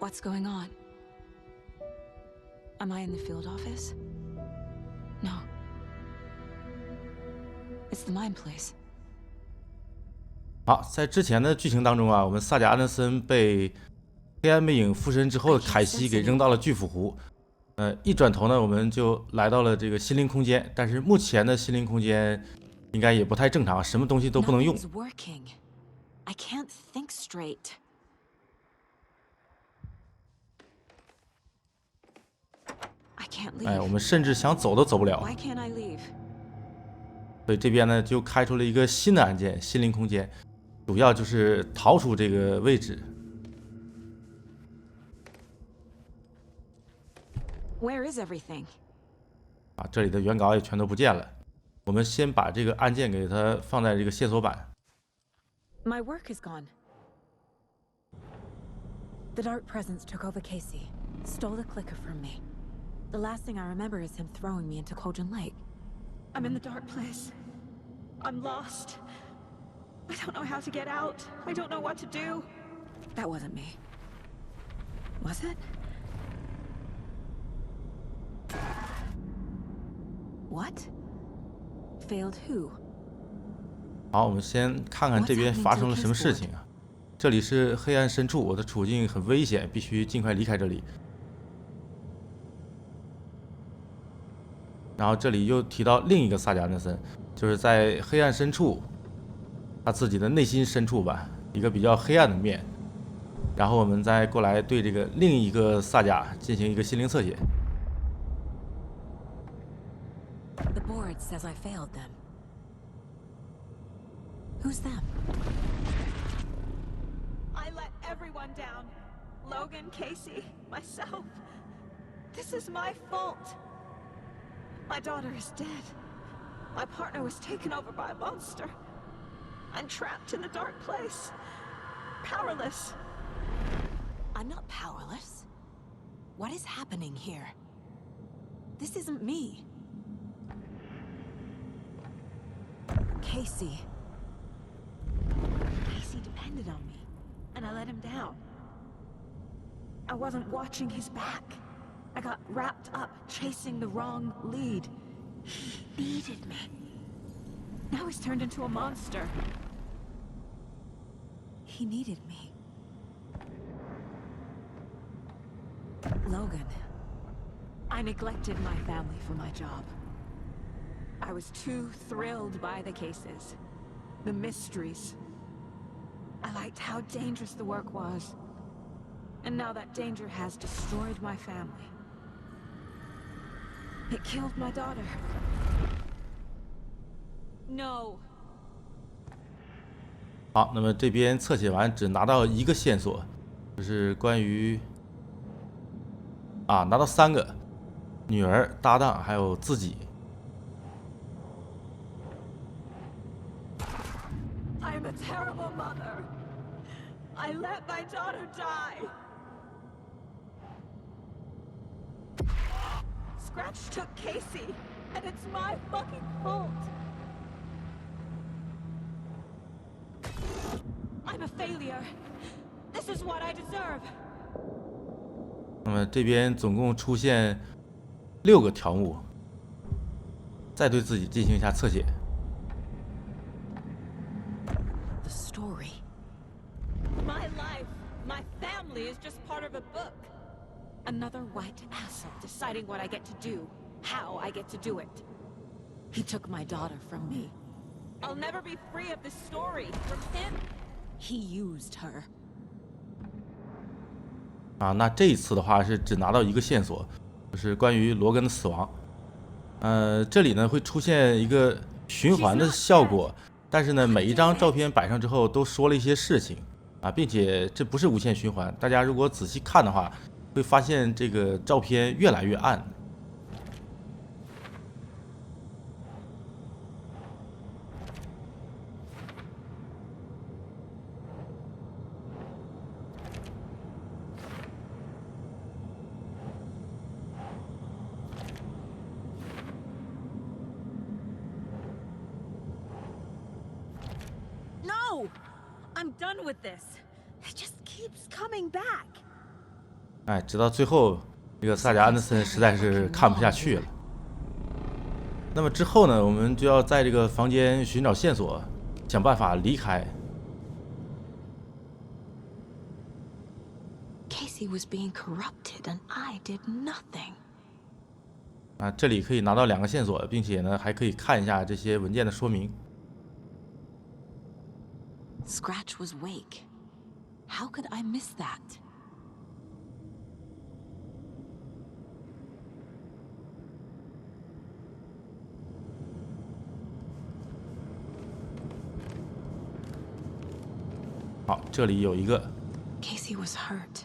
What's going on? Am I in the field office? No. It's the mine place. 好，在之前的剧情当中啊，我们萨贾安德森被黑暗魅影附身之后的凯西给扔到了巨腐湖。一转头呢，我们就来到了这个心灵空间，但是目前的心灵空间应该也不太正常，什么东西都不能用。I can't think straight. 我们甚至想走都走不了。 Why can't I leave? 所以这边呢就开出了一个新的案件——心灵空间，主要就是逃出这个位置。Where is everything? 这里的原稿也全都不见了。我们先把这个案件给它放在这个线索板。My work is gone. The dark presence took over Casey, stole the clicker from me. The last thing I remember is him throwing me into Cauldron Lake. I'm in the dark place. I'm lost. I don't know how to get out. I don't know what to do. That wasn't me. Was it? What? Failed who? 好，我们先看看这边发生了什么事情啊！这里是黑暗深处，我的处境很危险，必须尽快离开这里。然后这里又提到另一个萨贾安德森，就是在黑暗深处，他自己的内心深处吧，一个比较黑暗的面。然后我们再过来对这个另一个萨贾进行一个心灵侧写。The board says I failed them. Who's them? I let everyone down. Logan, Casey, myself. This is my fault. My daughter is dead. My partner was taken over by a monster. I'm trapped in a dark place. Powerless. I'm not powerless. What is happening here? This isn't me. Casey. Casey depended on me, and I let him down. I wasn't watching his back. I got wrapped up chasing the wrong lead. He needed me. Now he's turned into a monster. He needed me. Logan. I neglected my family for my job. I was too thrilled by the cases, the mysteries. I liked how dangerous the work was. And now that danger has destroyed my family. It killed my daughter. No. 好，那么这边侧写完只拿到一个线索，就是关于拿到3个，女儿、搭档还有自己。I'm a terrible mother. I let my daughter die. Scratch took Casey, and it's my fucking fault. I'm a failure. This is what I deserve. 那么这边总共出现6个条目，再对自己进行一下侧写。The story. My life, my family is just part of a book. Another white asshole deciding what I get to do, how I get to do it. He took my daughter from me. I'll never be free of this story from him. He used her. 那这一次的话是只拿到一个线索，就是关于罗根的死亡。这里呢会出现一个循环的效果，但是呢每一张照片摆上之后都说了一些事情并且这不是无限循环。大家如果仔细看的话，会发现这个照片越来越暗。No! I'm done with this. It just keeps coming back. 哎，直到最后，这个萨贾安德森实在是看不下去了。那么之后呢，我们就要在这个房间寻找线索，想办法离开。Casey was being corrupted and I did nothing. 啊，这里可以拿到2个线索，并且呢，还可以看一下这些文件的说明。Scratch was Wake. How could I miss that? 好，这里有一个。Casey was hurt.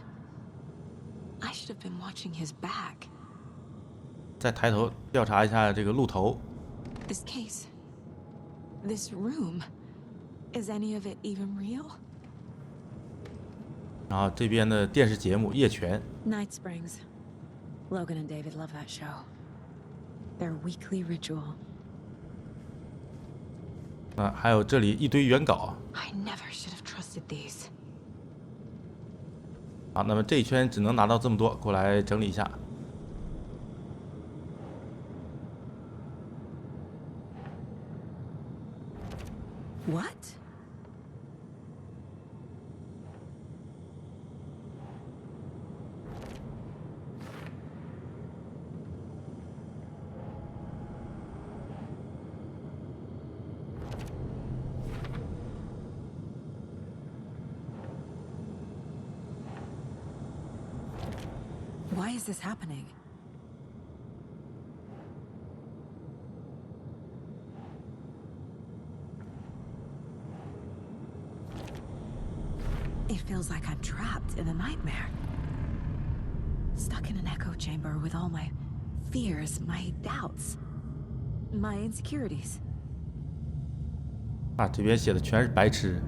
I should have been watching his back. 再抬头调查一下这个路头。This case, this room, is any of it even real? 然后这边的电视节目《夜权》。Night Springs. Logan and David love that show. Their weekly ritual. 啊，还有这里一堆原稿。I never should have trusted these. 好，那么这一圈只能拿到这么多，过来整理一下。What? Why is this happening? It feels like I'm trapped in a nightmare. Stuck in an echo chamber with all my fears, my doubts, my insecurities. 啊，这边写的全是白痴。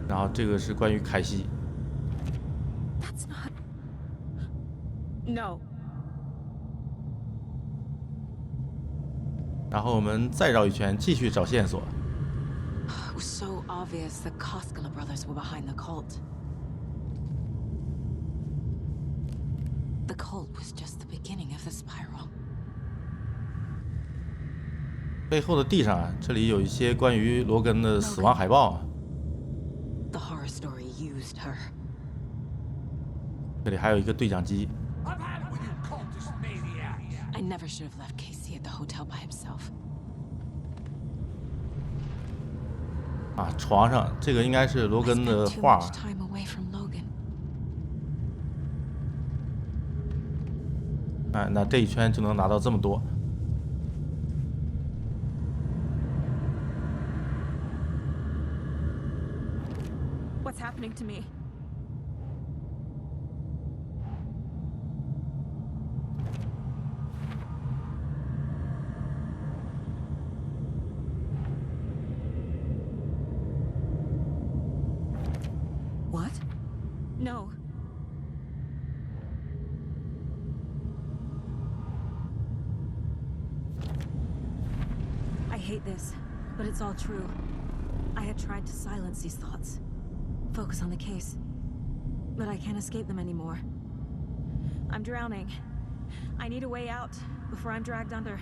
然后这个是关于凯西。That's not... No. 然后我们再绕一圈，继续找线索。It was so obvious the Koskela brothers were behind the cult. The cult was just the beginning of the spiral. 背后的地上啊，这里有一些关于罗根的死亡海报啊。The horror story used her. 这里还有一个对讲机。I never should have left Casey at the hotel by himself. 啊，床上这个应该是罗根的 I spent too 画。much time away from Logan. 哎，那这一圈就能拿到这么多。What's happening to me? What? No. I hate this, but it's all true. I had tried to silence these thoughts. Focus on the case. But I can't escape them anymore. I'm drowning. I need a way out before I'm dragged under.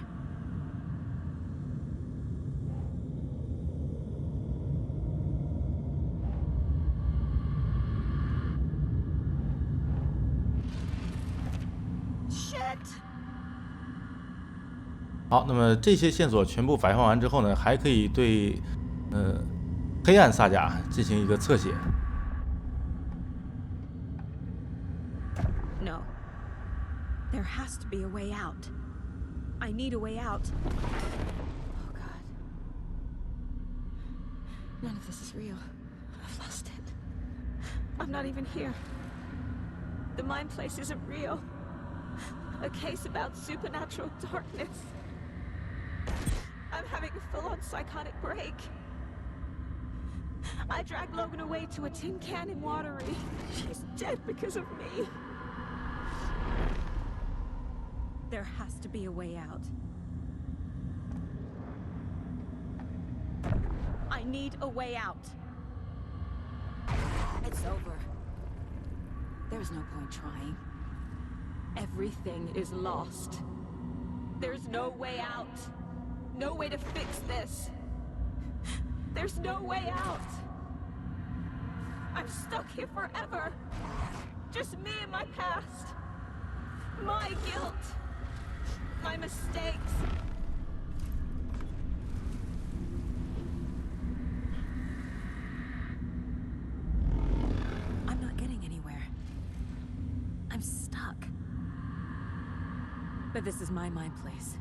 Shit! 好，那么这些线索全部摆放完之后呢，还可以对黑暗萨甲进行一个侧写。No. There has to be a way out. I need a way out. Oh, God. None of this is real. I've lost it. I'm not even here. The mind place isn't real. A case about supernatural darkness. I'm having a full-on psychotic break. I dragged Logan away to a tin can in Watery. She's dead because of me. There has to be a way out. I need a way out. It's over. There's no point trying. Everything is lost. There's no way out. No way to fix this. There's no way out. I'm stuck here forever. Just me and my past. My guilt. My mistakes. I'm not getting anywhere. I'm stuck. But this is my mind place.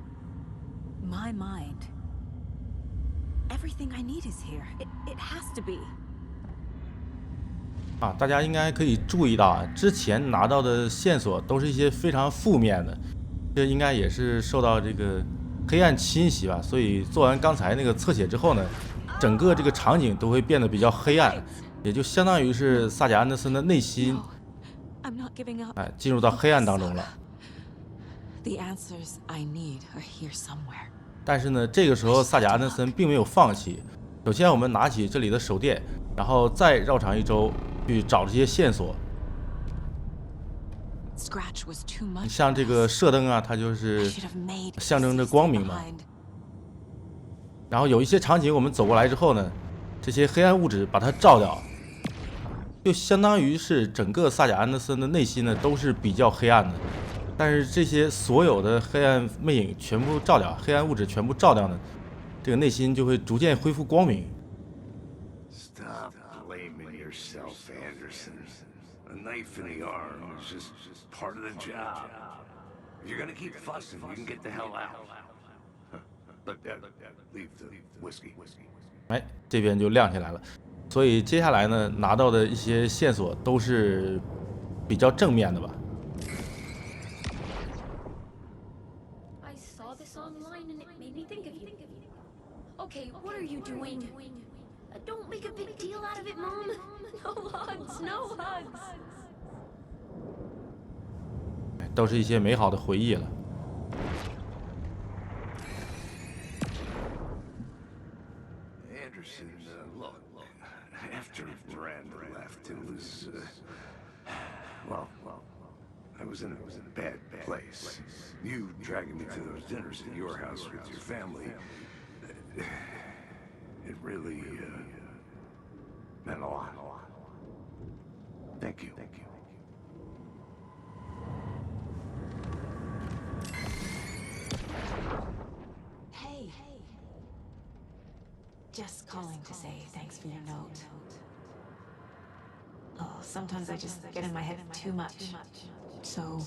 My mind. Everything I need is here. It has to be. 啊，大家应该可以注意到啊，之前拿到的线索都是一些非常负面的，这应该也是受到这个黑暗侵袭吧。所以做完刚才那个侧写之后呢，整个这个场景都会变得比较黑暗，也就相当于是萨贾安德森的内心，哎，进入到黑暗当中了。但是呢，这个时候萨贾安德森并没有放弃。首先，我们拿起这里的手电，然后再绕场一周。去找这些线索。像这个射灯啊，它就是象征着光明嘛。然后有一些场景我们走过来之后呢，这些黑暗物质把它照掉，就相当于是整个萨贾安德森的内心呢都是比较黑暗的。但是这些所有的黑暗魅影全部照掉，黑暗物质全部照掉呢，这个内心就会逐渐恢复光明。Yourself, Anderson. A knife in the arm is just part of the job. If you're gonna keep fussing, you can get the hell out. Look, leave the whiskey. 哎，这边就亮起来了。所以接下来呢，拿到的一些线索都是比较正面的吧。I saw this online and it made me think of you. Okay, what are you doing? Don't make a big deal out of it, Mom. No hugs, no hugs. 都是一些美好的回忆了。Anderson, look, after Miranda left, it was, well, I was in a bad place. You dragging me to those dinners at your house with your family, it really, meant a lot. Thank you. Hey. Just calling to say thanks for your note. Oh, sometimes I just get in my head too much. So,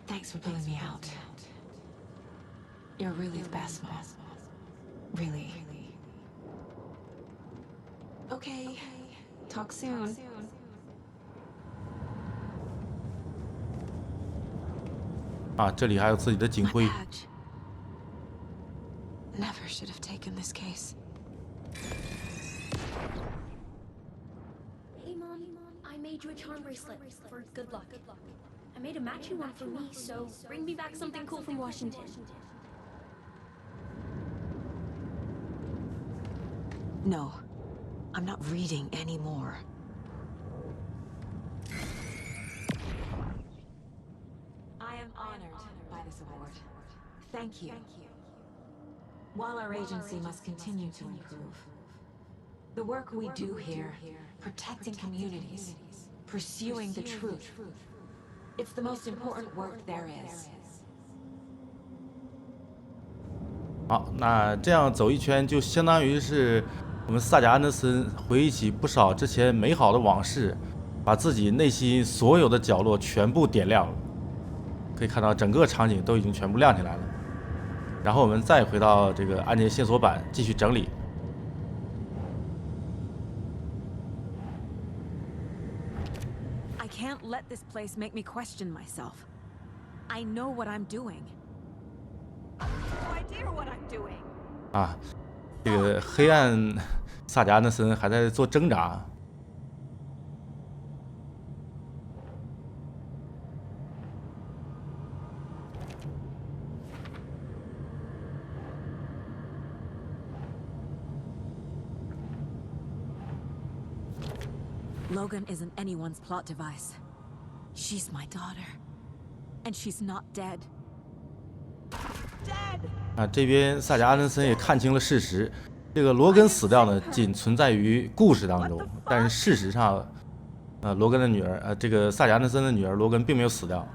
thanks for pulling me out. You're really the best, Mom. Really. Okay. Talk soon. 啊，这里还有自己的警徽。Never should have taken this case. Hey, Mom, I made you a charm bracelet for good luck. I made a matching one for me, so bring me back something cool from Washington. No, I'm not reading anymore. I am honored by this award. Thank you. While our agency must continue to improve, the work we do here, protecting communities, pursuing the truth, it's the most important work there is. 好，那这样走一圈，就相当于是我们萨贾安德森回忆起不少之前美好的往事，把自己内心所有的角落全部点亮了。可以看到整个场景都已经全部亮起来了。然后我们再回到这个案件线索板继续整理。I can't let this place make me question myself. I know what I'm doing. No idea what I'm doing. 啊，这个黑暗萨贾安德森还在做挣扎。Logan isn't anyone's plot device. She's my daughter. And she's not dead. Dead! 这边萨贾·安德森也看清了事实，这个罗根死掉呢，仅存在于故事当中，但是事实上，罗根的女儿，这个萨贾·安德森的女儿罗根并没有死掉。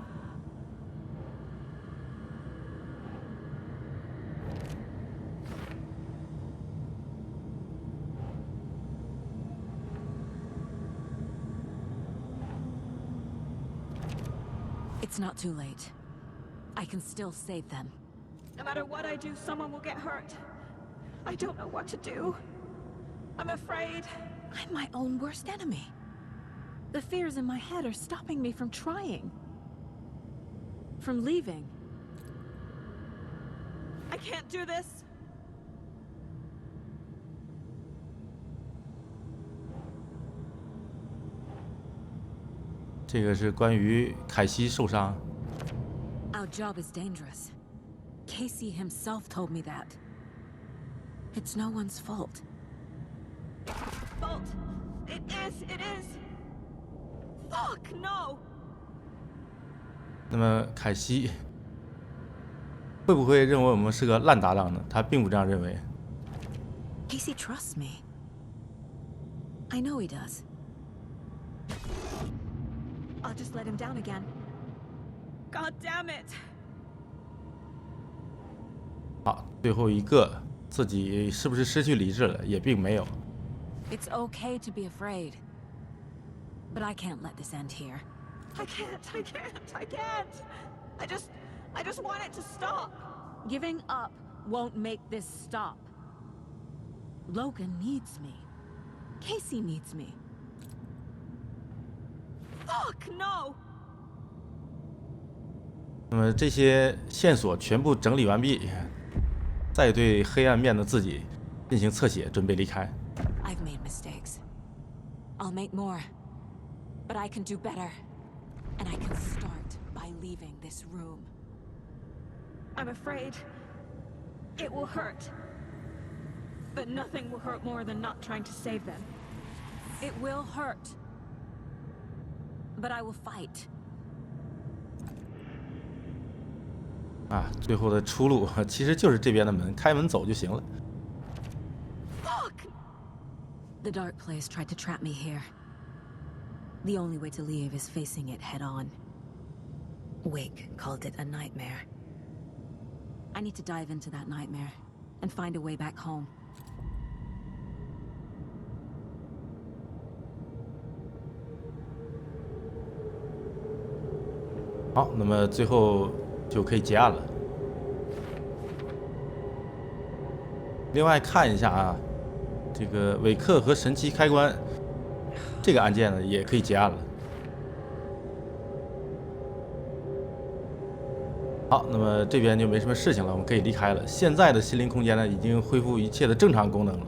It's not too late. I can still save them. No matter what I do, someone will get hurt. I don't know what to do. I'm afraid. I'm my own worst enemy. The fears in my head are stopping me from trying. From leaving. I can't do this. 这个是关于凯西受伤。Our job is dangerous. Casey himself told me that. It's no one's fault. Fault. It is. Fuck, no. 那么凯西会不会认为我们是个烂搭档呢？他并不这样认为。Casey trusts me. I know he does. I'll just let him down again. God damn it. 好，最后一个，自己是不是失去理智了？也并没有。It's okay to be afraid. But I can't let this end here. I can't. I just want it to stop. Giving up won't make this stop. Logan needs me. Casey needs me. Fuck, no. 那么这些线索全部整理完毕，再对黑暗面的自己进行侧写，准备离开。I've made mistakes. I'll make more. But I can do better. And I can start by leaving this room. I'm afraid it will hurt. But nothing will hurt more than not trying to save them. It will hurt. But I will fight. 最后的出路其实就是这边的门，开门走就行了。Fuck! The dark place tried to trap me here. The only way to leave is facing it head on. Wake called it a nightmare. I need to dive into that nightmare and find a way back home. 好，那么最后就可以结案了。另外看一下这个韦克和神奇开关这个案件呢，也可以结案了。好，那么这边就没什么事情了，我们可以离开了。现在的心灵空间呢，已经恢复一切的正常功能了。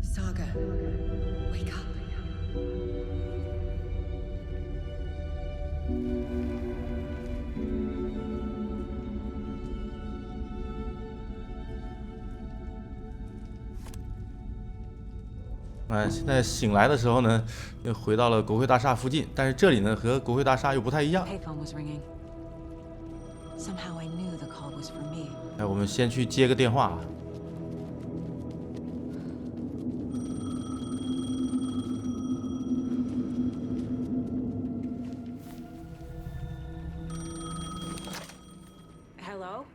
Saga, wake up. 现在醒来的时候呢，又回到了国会大厦附近，但是这里呢和国会大厦又不太一样。 Payphone was ringing. Somehow I knew the call was for me. 我们先去接个电话。Hello?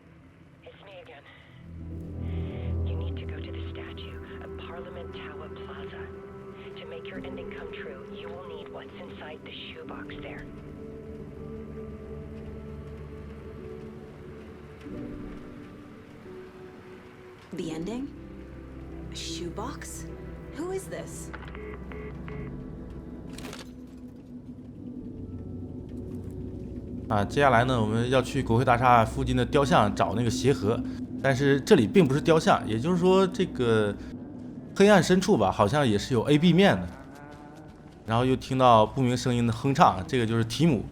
It's me again. You need to go to the statue of Parliament Tower Plaza. To make your ending come true, you will need what's inside the shoebox there. The ending? A shoebox? Who is this? 啊，接下来呢，我们要去国会大厦附近的雕像找那个鞋盒，但是这里并不是雕像，也就是说这个黑暗深处吧，好像也是有 A、B 面的。然后又听到不明声音的哼唱，这个就是提姆。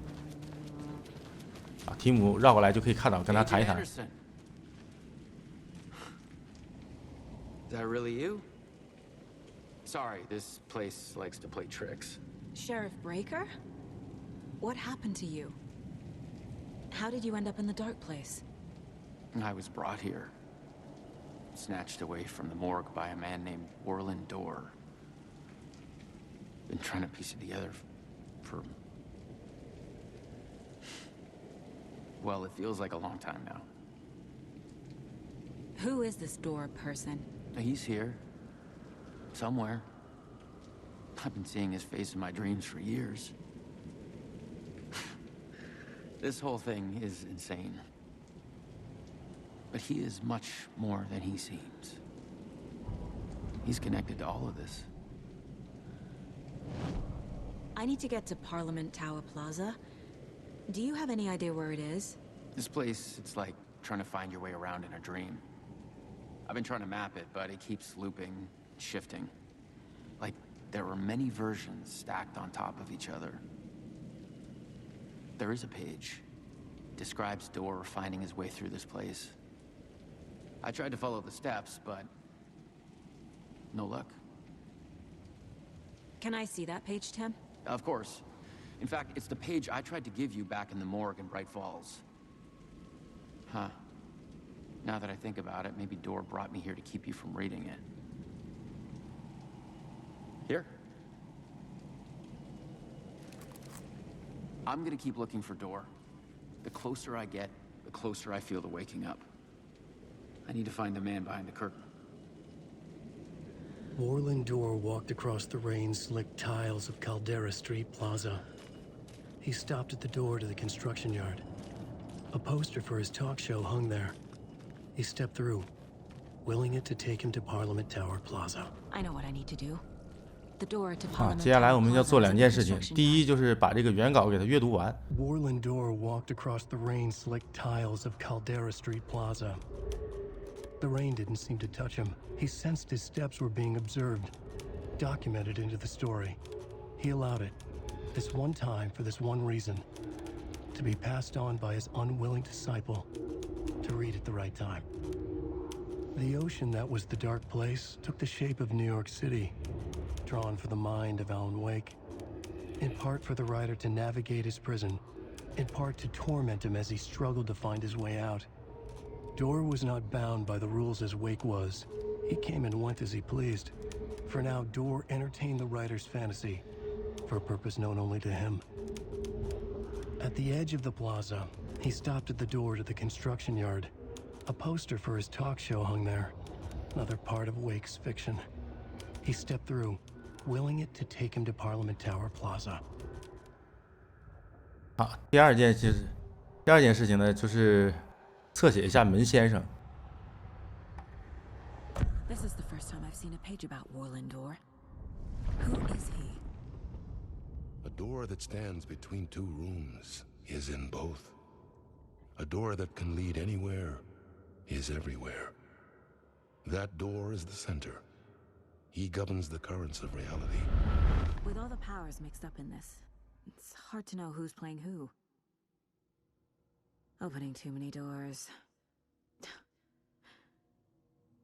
啊，提姆绕过来就可以看到，跟他谈一谈。Is that really you? Sorry, this place likes to play tricks. Sheriff Breaker? What happened to you? How did you end up in the dark place? I was brought here, snatched away from the morgue by a man named Orland Dorr. Been trying to piece it together for... Well, it feels like a long time now. Who is this Dorr person? He's here. Somewhere. I've been seeing his face in my dreams for years. This whole thing is insane. But he is much more than he seems. He's connected to all of this. I need to get to Parliament Tower Plaza. Do you have any idea where it is? This place, it's like trying to find your way around in a dream. I've been trying to map it, but it keeps looping, shifting. Like there are many versions stacked on top of each other. There is a page. Describes Dorr finding his way through this place. I tried to follow the steps, but no luck. Can I see that page, Tim? Of course. In fact, it's the page I tried to give you back in the morgue in Bright Falls. Huh. Now that I think about it, maybe Dorr brought me here to keep you from reading it. Here. I'm gonna keep looking for Dorr. The closer I get, the closer I feel to waking up. I need to find the man behind the curtain. Orland Dorr walked across the rain-slicked tiles of Caldera Street Plaza. He stopped at the door to the construction yard. A poster for his talk show hung there. He stepped through, willing it to take him to Parliament Tower Plaza. I know what I need to do. The door to 啊， Parliament 接下来我 Tower 们要 Plaza 做 is 两 in 件 the 事情， construction 第一 yard. 就是把这个原稿给它阅读完。 Orland Dorr walked across the rain-slicked tiles of Caldera Street Plaza. The rain didn't seem to touch him. He sensed his steps were being observed, documented into the story. He allowed it, this one time for this one reason, to be passed on by his unwilling disciple, to read at the right time. The ocean that was the dark place took the shape of New York City, drawn for the mind of Alan Wake, in part for the writer to navigate his prison, in part to torment him as he struggled to find his way out. Dorr was not bound by the rules as Wake was. He came and went as he pleased. For now, Dorr entertained the writer's fantasy, for a purpose known only to him. At the edge of the plaza, he stopped at the door to the construction yard. A poster for his talk show hung there, another part of Wake's fiction. He stepped through, willing it to take him to Parliament Tower Plaza. 好，第二件事情呢，就是侧写一下门先生。 This is the first time I've seen a page about Orland Dorr. Who is he? A door that stands between two rooms is in both. A door that can lead anywhere is everywhere. That door is the center. He governs the currents of reality. With all the powers mixed up in this, it's hard to know who's playing who. Opening too many doors.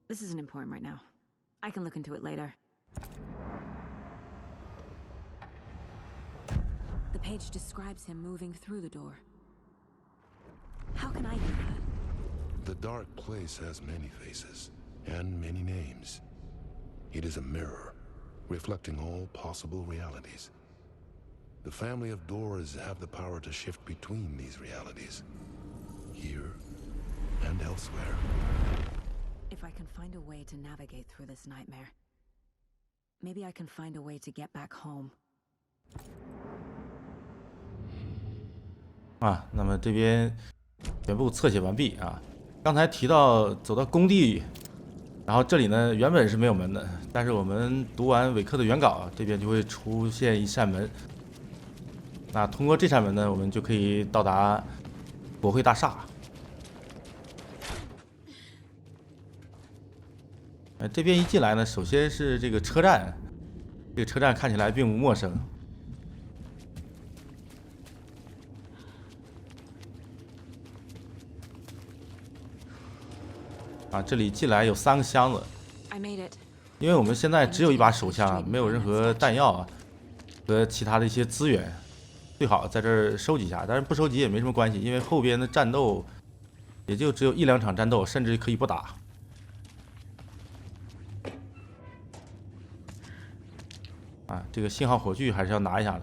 This isn't important right now. I can look into it later. The page describes him moving through the door. How can I do that? The dark place has many faces and many names. It is a mirror, reflecting all possible realities. The family of Dorrs have the power to shift between these realities, here and elsewhere. If I can find a way to navigate through this nightmare, maybe I can find a way to get back home. 啊，那么这边全部侧写完毕啊。刚才提到走到工地，然后这里呢原本是没有门的，但是我们读完韦克的原稿，这边就会出现一扇门。那通过这扇门呢，我们就可以到达国会大厦。这边一进来呢，首先是这个车站，这个车站看起来并不陌生。啊，这里进来有3个箱子，因为我们现在只有一把手枪，没有任何弹药啊和其他的一些资源，最好在这儿收集一下。但是不收集也没什么关系，因为后边的战斗也就只有1、2场战斗，甚至可以不打。啊，这个信号火炬还是要拿一下的。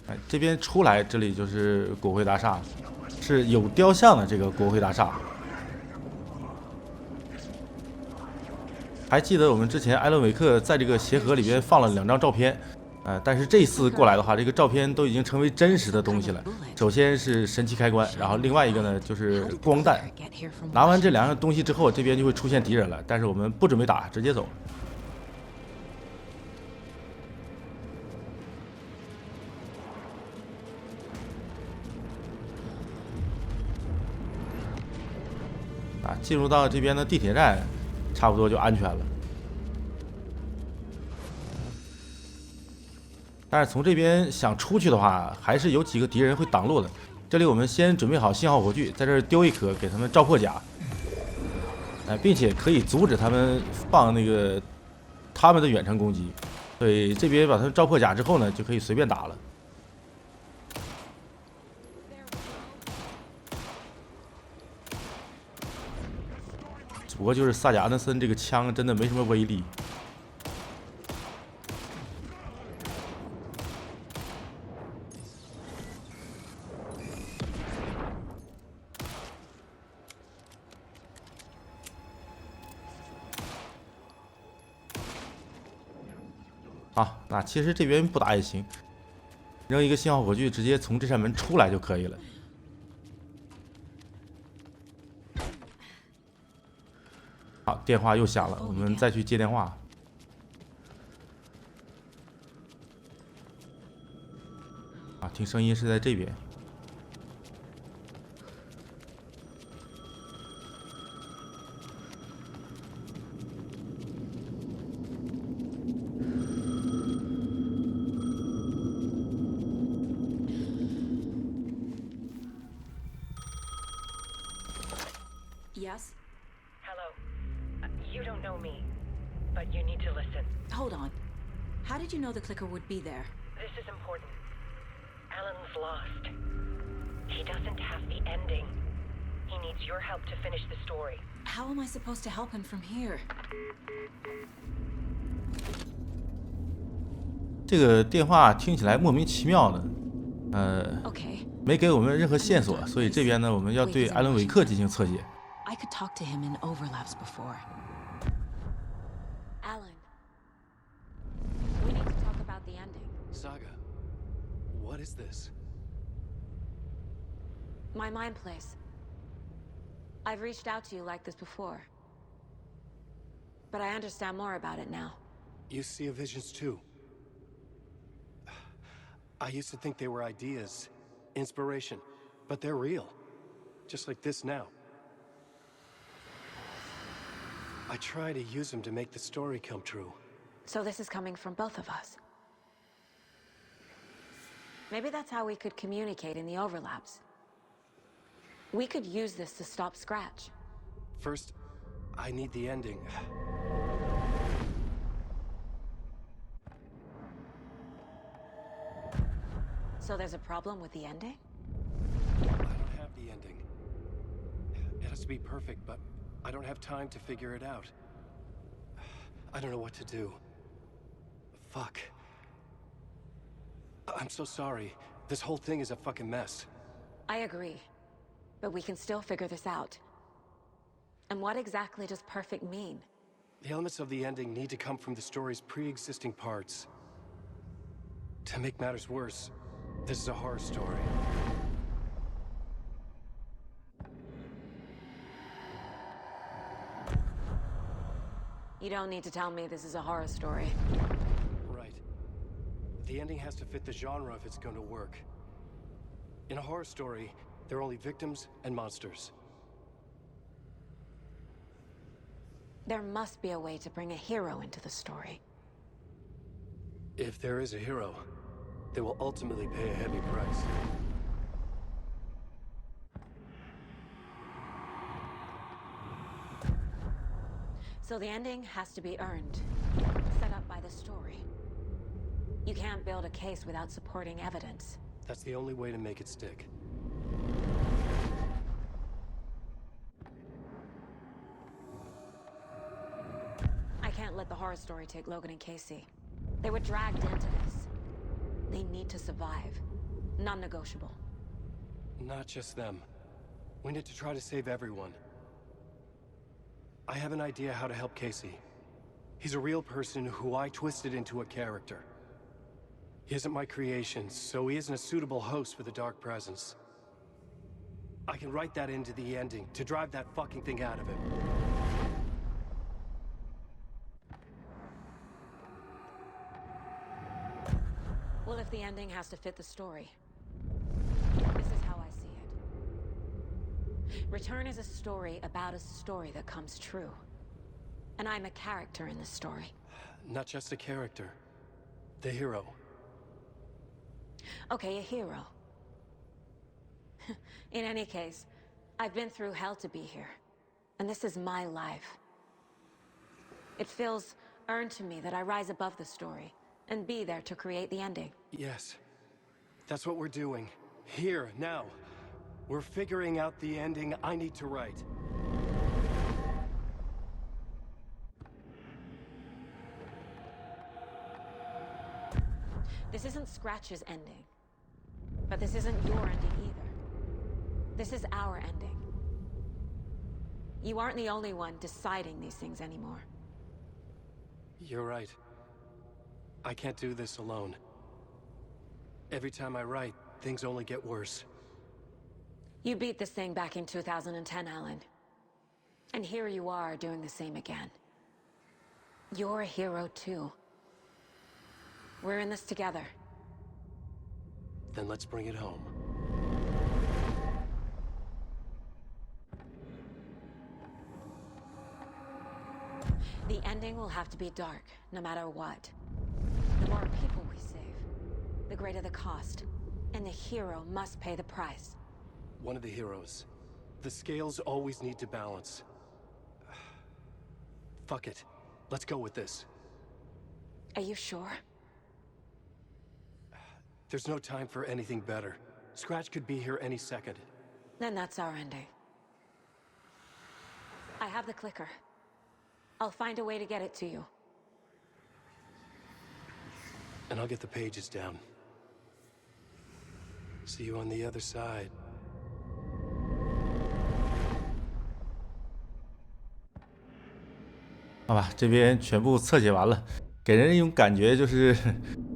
哎，这边出来，这里就是国会大厦，是有雕像的这个国会大厦。还记得我们之前艾伦维克在这个鞋盒里边放了2张照片，但是这次过来的话，这个照片都已经成为真实的东西了。首先是神奇开关，然后另外一个呢就是光弹。拿完这2样东西之后，这边就会出现敌人了，但是我们不准备打，直接走。啊，进入到这边的地铁站，差不多就安全了。但是从这边想出去的话，还是有几个敌人会挡路的。这里我们先准备好信号火炬，在这儿丢1颗，给他们照破甲，并且可以阻止他们放那个他们的远程攻击。所以这边把他们照破甲之后呢，就可以随便打了。只不过就是萨贾安德森这个枪真的没什么威力。啊，那其实这边不打也行，扔一个信号火炬，直接从这扇门出来就可以了。好，电话又响了，我们再去接电话。啊，听声音是在这边。Yes? Hello. You don't know me, but you need to listen. Hold on. How did you know the clicker would be there? This is important. Alan's lost. He doesn't have the ending. He needs your help to finish the story. How am I supposed to help him from here? 这个电话听起来莫名其妙的，Okay. 没给我们任何线索，所以这边呢，我们要对艾伦·韦克进行侧写。I could talk to him in overlaps before. Alan, we need to talk about the ending. Saga, what is this? My mind place. I've reached out to you like this before. But I understand more about it now. You see visions too. I used to think they were ideas, inspiration, but they're real. Just like this now. I try to use them to make the story come true. So this is coming from both of us. Maybe that's how we could communicate in the overlaps. We could use this to stop Scratch. First, I need the ending. So there's a problem with the ending? I don't have the ending. It has to be perfect, but I don't have time to figure it out. I don't know what to do. Fuck. I'm so sorry. This whole thing is a fucking mess. I agree. But we can still figure this out. And what exactly does perfect mean? The elements of the ending need to come from the story's pre-existing parts. To make matters worse, this is a horror story. You don't need to tell me this is a horror story. Right. The ending has to fit the genre if it's going to work. In a horror story, there are only victims and monsters. There must be a way to bring a hero into the story. If there is a hero, they will ultimately pay a heavy price. So the ending has to be earned, set up by the story. You can't build a case without supporting evidence. That's the only way to make it stick. I can't let the horror story take Logan and Casey. They were dragged into this. They need to survive. Non-negotiable. Not just them. We need to try to save everyone. I have an idea how to help Casey. He's a real person who I twisted into a character. He isn't my creation, so he isn't a suitable host for the Dark Presence. I can write that into the ending to drive that fucking thing out of him. Well, if the ending has to fit the story, this is how I see it. Return is a story about a story that comes true. And I'm a character in the story. Not just a character. The hero. Okay, a hero. In any case, I've been through hell to be here. And this is my life. It feels earned to me that I rise above the story and be there to create the ending. Yes. That's what we're doing. Here, now. We're figuring out the ending I need to write. This isn't Scratch's ending. But this isn't your ending either. This is our ending. You aren't the only one deciding these things anymore. You're right. I can't do this alone. Every time I write, things only get worse. You beat this thing back in 2010, Alan. And here you are doing the same again. You're a hero too. We're in this together. Then let's bring it home. The ending will have to be dark, no matter what. The more people we save, the greater the cost. And the hero must pay the price. One of the heroes. The scales always need to balance. Fuck it. Let's go with this. Are you sure? There's no time for anything better. Scratch could be here any second. Then that's our ending. I have the clicker. I'll find a way to get it to you. And I'll get the pages down. See you on the other side. 好吧，这边全部侧写完了，给人一种感觉就是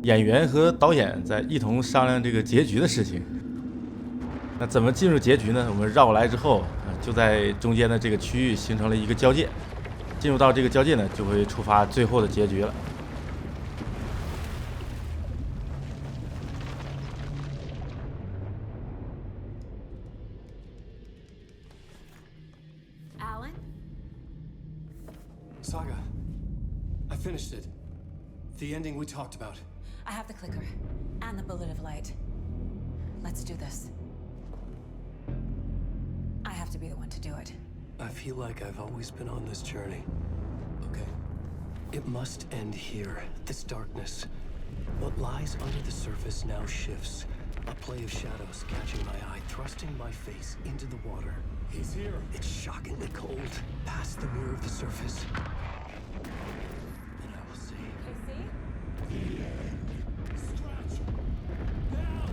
演员和导演在一同商量这个结局的事情。那怎么进入结局呢？我们绕过来之后，就在中间的这个区域形成了一个交界，进入到这个交界呢，就会触发最后的结局了。 Saga, I finished it. The ending we talked about. I have the clicker and the bullet of light. Let's do this. I have to be the one to do it. I feel like I've always been on this journey. Okay. It must end here, this darkness. What lies under the surface now shifts. A play of shadows catching my eye, thrusting my face into the water. He's here. It's shockingly cold, past the mirror of the surface. And I will see. Casey? Scratch! Now!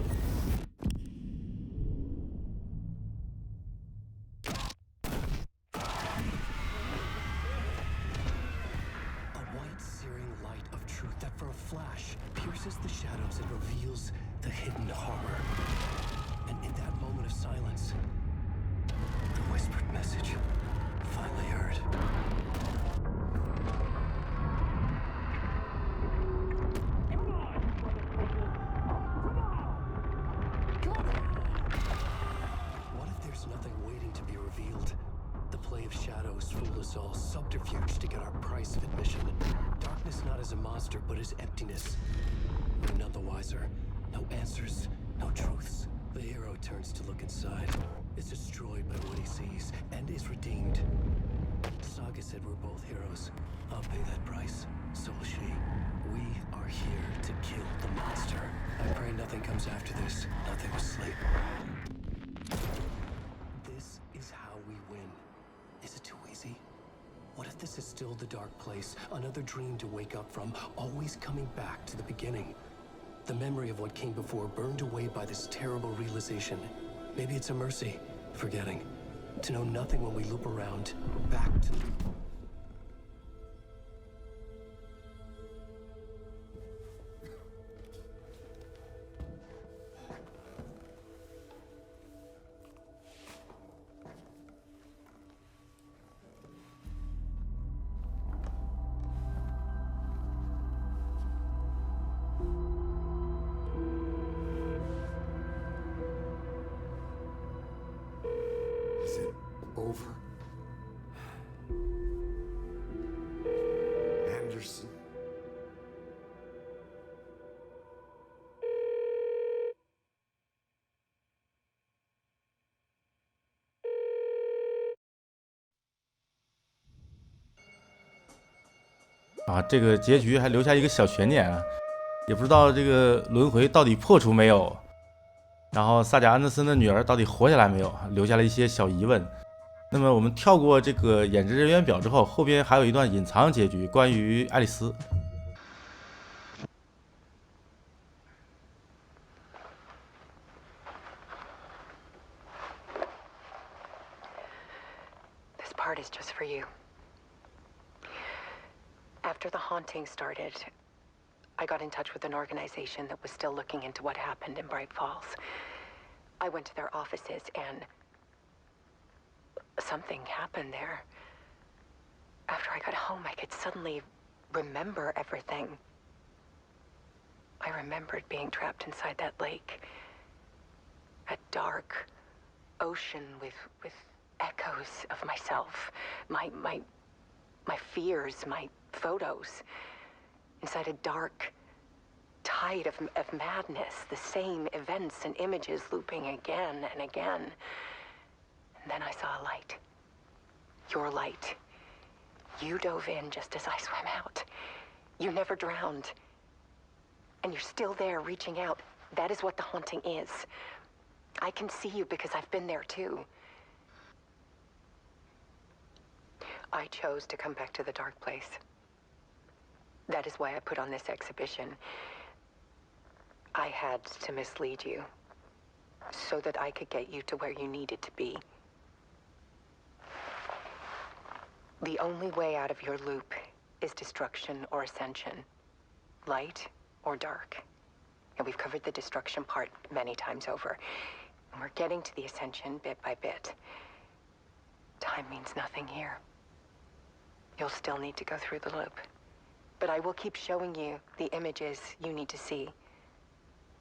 A white, searing light of truth that for a flash pierces the shadows and reveals the hidden horror. And in that moment of silence, the whispered message finally heard. Something waiting to be revealed. The play of shadows fooled us all. Subterfuge to get our price of admission. Darkness not as a monster, but as emptiness. We're none the wiser. No answers, no truths. The hero turns to look inside. Is destroyed by what he sees, and is redeemed. Saga said we're both heroes. I'll pay that price. So will she. We are here to kill the monster. I pray nothing comes after this. Nothing will sleep. This is how we win. Is it too easy? What if this is still the dark place? Another dream to wake up from, always coming back to the beginning. The memory of what came before burned away by this terrible realization. Maybe it's a mercy, forgetting. To know nothing when we loop around, back to... Is it over? Anderson?啊，这个结局还留下一个小悬念啊，也不知道这个轮回到底破除没有。然后萨贾安德森的女儿到底活下来没有，留下了一些小疑问。那么我们跳过这个演职人员表之后，后边还有一段隐藏结局，关于爱丽丝。This part is just for you. After the haunting started, I got in touch with an organization that was still looking into what happened in Bright Falls. I went to their offices and something happened there. After I got home, I could suddenly remember everything. I remembered being trapped inside that lake. A dark ocean with echoes of myself. My fears, my photos. Inside a dark tide of madness, the same events and images looping again and again. And then I saw a light. Your light. You dove in just as I swam out. You never drowned. And you're still there reaching out. That is what the haunting is. I can see you because I've been there too. I chose to come back to the dark place. That is why I put on this exhibition. I had to mislead you, so that I could get you to where you needed to be. The only way out of your loop is destruction or ascension, light or dark. And we've covered the destruction part many times over. And we're getting to the ascension bit by bit. Time means nothing here. You'll still need to go through the loop. But I will keep showing you the images you need to see,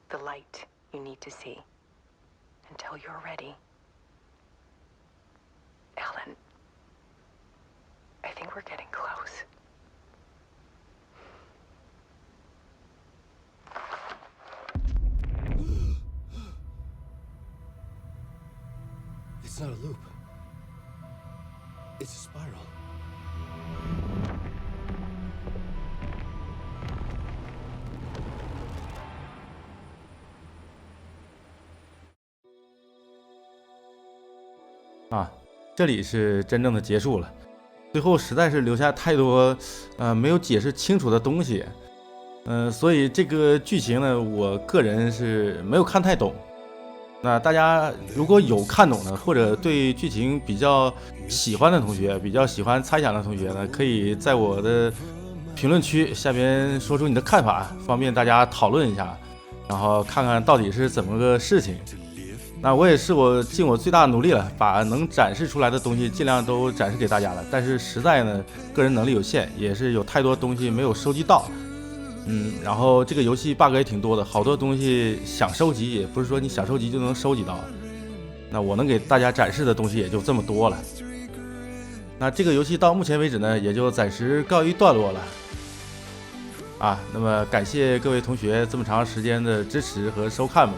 the light you need to see, until you're ready. Ellen, I think we're getting close. It's not a loop. It's a spiral.啊，这里是真正的结束了。最后实在是留下太多没有解释清楚的东西，所以这个剧情呢，我个人是没有看太懂。那大家如果有看懂的，或者对剧情比较喜欢的同学，比较喜欢猜想的同学呢，可以在我的评论区下边说出你的看法，方便大家讨论一下，然后看看到底是怎么个事情。那我也是尽我最大的努力了，把能展示出来的东西尽量都展示给大家了。但是实在呢，个人能力有限，也是有太多东西没有收集到。然后这个游戏 bug 也挺多的，好多东西想收集，也不是说你想收集就能收集到。那我能给大家展示的东西也就这么多了。那这个游戏到目前为止呢，也就暂时告一段落了。那么感谢各位同学这么长时间的支持和收看吧。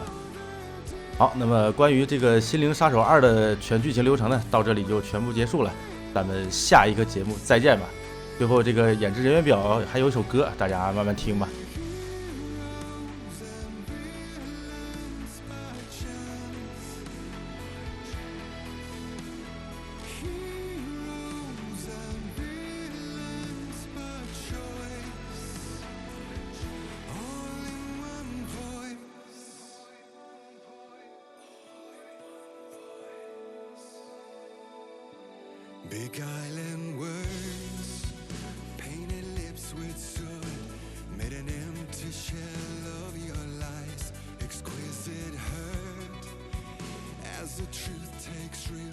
好，那么关于这个《心灵杀手2》的全剧情流程呢，到这里就全部结束了。咱们下一个节目再见吧。最后这个演职人员表还有一首歌，大家慢慢听吧。Beguiling words, painted lips with soot, made an empty shell of your lies, exquisite hurt, as the truth takes real